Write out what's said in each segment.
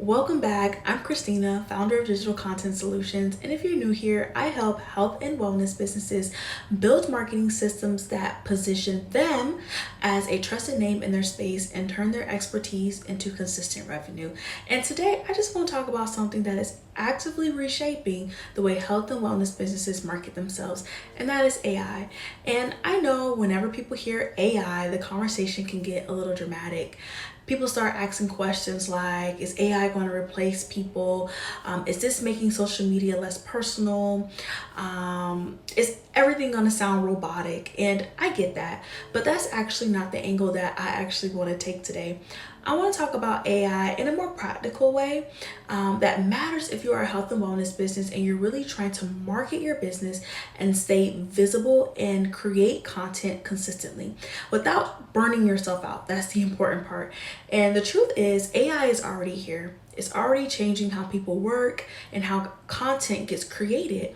Welcome back. I'm Christina, founder of Digital Content Solutions. And if you're new here, I help health and wellness businesses build marketing systems that position them as a trusted name in their space and turn their expertise into consistent revenue. And today, I just want to talk about something that is actively reshaping the way health and wellness businesses market themselves, and that is AI. And I know whenever people hear AI, the conversation can get a little dramatic. People start asking questions like, is AI going to replace people? Is this making social media less personal? Is everything going to sound robotic? And I get that, but that's actually not the angle that I actually want to take today. I want to talk about AI in a more practical way that matters if you are a health and wellness business and you're really trying to market your business and stay visible and create content consistently without burning yourself out. That's the important part. And the truth is, AI is already here. It's already changing how people work and how content gets created.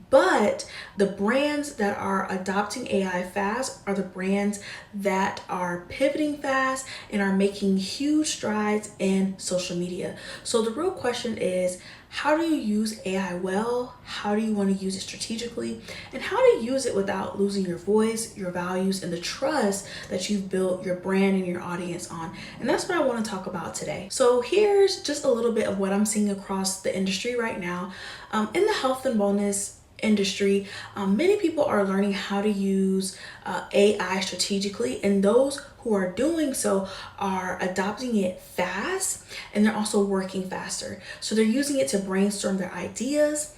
But the brands that are adopting AI fast are the brands that are pivoting fast and are making huge strides in social media. So the real question is, how do you use AI well? How do you want to use it strategically? And how to use it without losing your voice, your values, and the trust that you've built your brand and your audience on? And that's what I want to talk about today. So here's just a little bit of what I'm seeing across the industry right now. In the health and wellness industry, many people are learning how to use AI strategically, and those who are doing so are adopting it fast, and they're also working faster. So they're using it to brainstorm their ideas,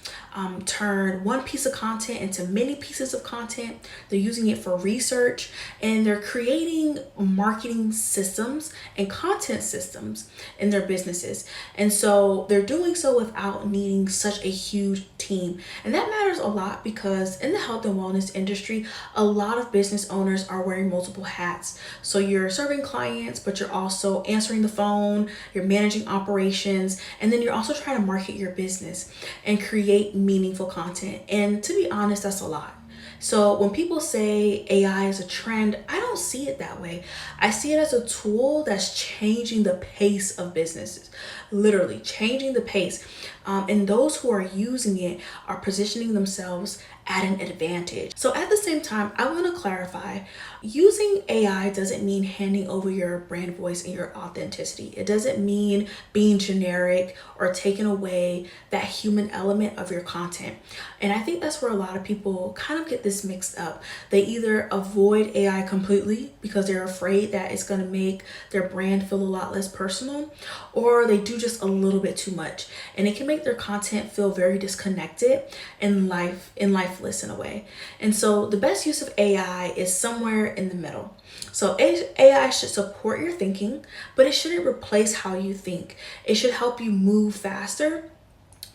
turn one piece of content into many pieces of content. They're using it for research, and they're creating marketing systems and content systems in their businesses. And so they're doing so without needing such a huge team. And that matters a lot because in the health and wellness industry, a lot of business owners are wearing multiple hats. So you're serving clients, but you're also answering the phone, you're managing operations, and then you're also trying to market your business and create meaningful content. And to be honest, that's a lot. So when people say AI is a trend, I don't see it that way. I see it as a tool that's changing the pace of businesses, literally changing the pace. And those who are using it are positioning themselves at an advantage. So at the same time, I want to clarify, using AI doesn't mean handing over your brand voice and your authenticity. It doesn't mean being generic or taking away that human element of your content. And I think that's where a lot of people kind of get this mixed up. They either avoid AI completely because they're afraid that it's going to make their brand feel a lot less personal, or they do just a little bit too much. And it can make their content feel very disconnected and lifeless in a way. And so the best use of AI is somewhere in the middle. So AI should support your thinking, but it shouldn't replace how you think. It should help you move faster.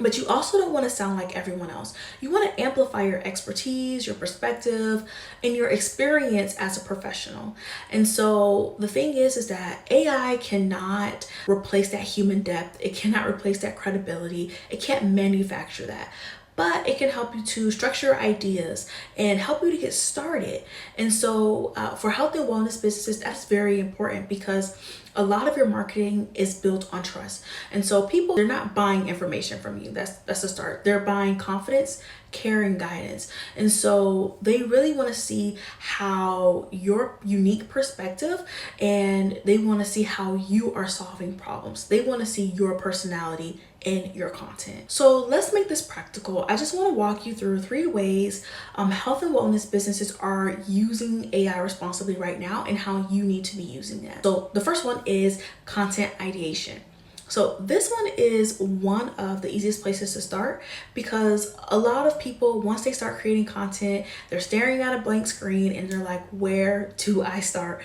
But you also don't want to sound like everyone else. You want to amplify your expertise, your perspective, and your experience as a professional. And so the thing is that AI cannot replace that human depth. It cannot replace that credibility. It can't manufacture that. But it can help you to structure your ideas and help you to get started. And so for health and wellness businesses, that's very important because a lot of your marketing is built on trust. And so people, they're not buying information from you. That's the start. They're buying confidence, care, and guidance. And so they really want to see how your unique perspective, and they want to see how you are solving problems. They want to see your personality in your content. So let's make this practical. I just want to walk you through 3 ways health and wellness businesses are using AI responsibly right now and how you need to be using that. So the first one is content ideation. So this one is one of the easiest places to start because a lot of people, once they start creating content, they're staring at a blank screen and they're like, where do I start?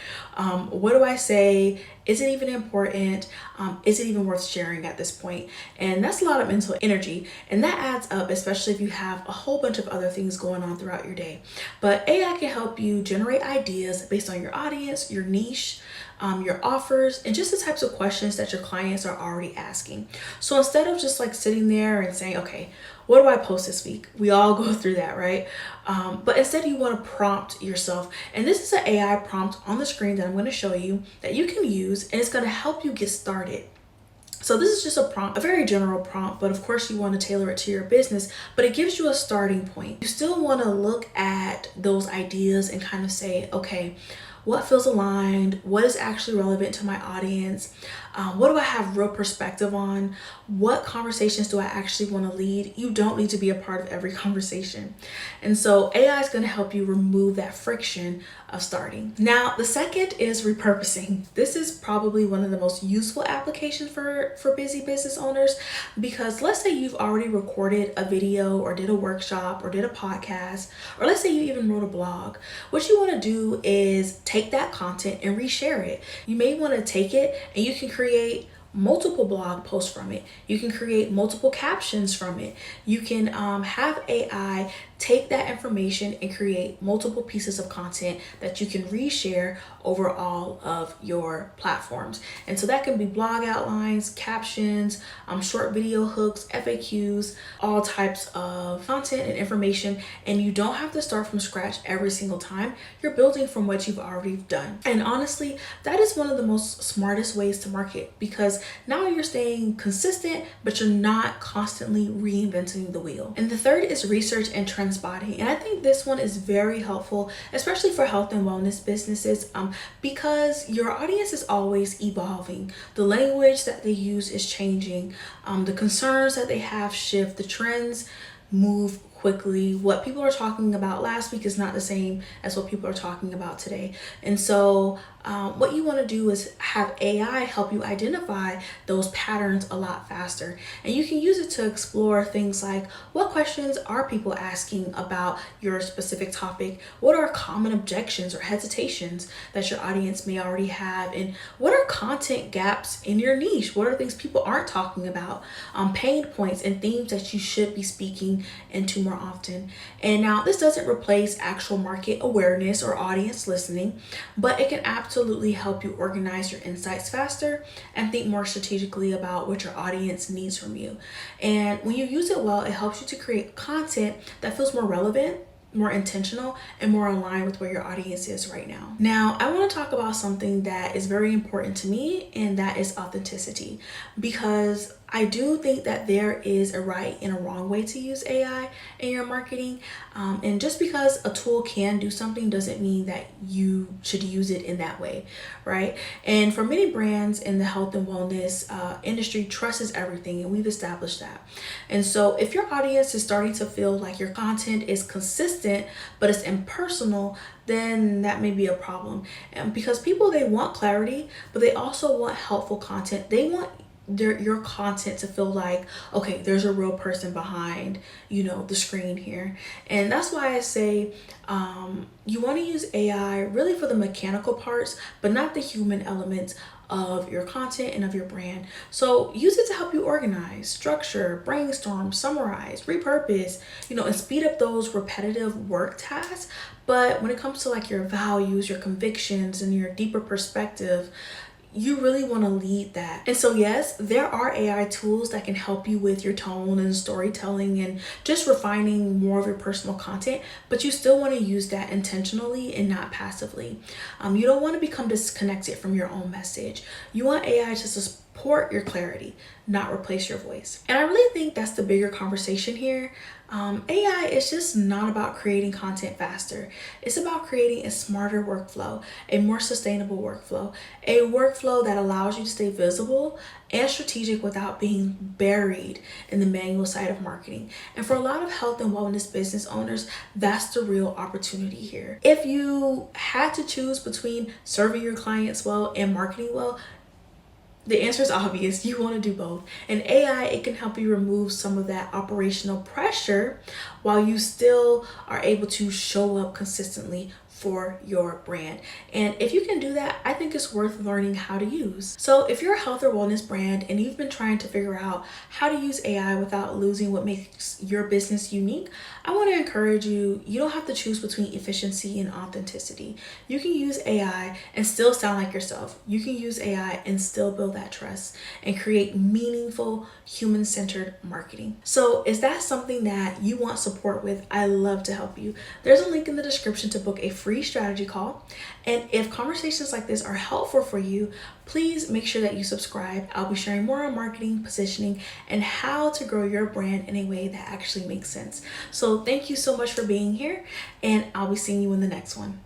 What do I say? Is it even important? Is it even worth sharing at this point? And that's a lot of mental energy, and that adds up, especially if you have a whole bunch of other things going on throughout your day. But AI can help you generate ideas based on your audience, your niche, your offers, and just the types of questions that your clients are already asking. So instead of just like sitting there and saying, okay, what do I post this week? We all go through that, right? But instead you want to prompt yourself. And this is an AI prompt on the screen that I'm going to show you that you can use, and it's going to help you get started. So this is just a prompt, a very general prompt, but of course you want to tailor it to your business, but it gives you a starting point. You still want to look at those ideas and kind of say, okay, what feels aligned? What is actually relevant to my audience? What do I have real perspective on? What conversations do I actually want to lead? You don't need to be a part of every conversation. And so AI is going to help you remove that friction of starting. Now, the second is repurposing. This is probably one of the most useful applications for busy business owners, because let's say you've already recorded a video or did a workshop or did a podcast, or let's say you even wrote a blog. What you want to do is take that content and reshare it. You may want to take it and you can create multiple blog posts from it. You can create multiple captions from it. You can have AI take that information and create multiple pieces of content that you can reshare over all of your platforms. And so that can be blog outlines, captions, short video hooks, FAQs, all types of content and information. And you don't have to start from scratch every single time. You're building from what you've already done. And honestly, that is one of the most smartest ways to market, because now you're staying consistent, but you're not constantly reinventing the wheel. And the third is research and trend spotting. And I think this one is very helpful, especially for health and wellness businesses, because your audience is always evolving. The language that they use is changing. The concerns that they have shift. The trends move quickly. What people are talking about last week is not the same as what people are talking about today. And so what you want to do is have AI help you identify those patterns a lot faster. And you can use it to explore things like, what questions are people asking about your specific topic? What are common objections or hesitations that your audience may already have? And what are content gaps in your niche? What are things people aren't talking about? Pain points and themes that you should be speaking into more often. And now this doesn't replace actual market awareness or audience listening, but it can absolutely help you organize your insights faster and think more strategically about what your audience needs from you. And when you use it well, it helps you to create content that feels more relevant, more intentional, and more aligned with where your audience is right now. Now, I want to talk about something that is very important to me, and that is authenticity, because I do think that there is a right and a wrong way to use AI in your marketing. And just because a tool can do something doesn't mean that you should use it in that way, right? And for many brands in the health and wellness industry, trust is everything, and we've established that. And so if your audience is starting to feel like your content is consistent, but it's impersonal, then that may be a problem. And because people, they want clarity, but they also want helpful content. They want your content to feel like, okay, there's a real person behind, the screen here. And that's why I say you want to use AI really for the mechanical parts, but not the human elements of your content and of your brand. So use it to help you organize, structure, brainstorm, summarize, repurpose, and speed up those repetitive work tasks. But when it comes to like your values, your convictions, and your deeper perspective, you really want to lead that. And so yes, there are AI tools that can help you with your tone and storytelling and just refining more of your personal content, but you still want to use that intentionally and not passively. You don't want to become disconnected from your own message. You want AI to support your clarity, not replace your voice. And I really think that's the bigger conversation here. AI is just not about creating content faster. It's about creating a smarter workflow, a more sustainable workflow, a workflow that allows you to stay visible and strategic without being buried in the manual side of marketing. And for a lot of health and wellness business owners, that's the real opportunity here. If you had to choose between serving your clients well and marketing well, the answer is obvious. You want to do both. And AI, it can help you remove some of that operational pressure while you still are able to show up consistently for your brand. And if you can do that, I think it's worth learning how to use. So if you're a health or wellness brand and you've been trying to figure out how to use AI without losing what makes your business unique, I want to encourage you, you don't have to choose between efficiency and authenticity. You can use AI and still sound like yourself. You can use AI and still build that trust and create meaningful, human-centered marketing. So is that something that you want support with? I love to help you. There's a link in the description to book a free free strategy call. And if conversations like this are helpful for you, please make sure that you subscribe. I'll be sharing more on marketing, positioning, and how to grow your brand in a way that actually makes sense. So thank you so much for being here, and I'll be seeing you in the next one.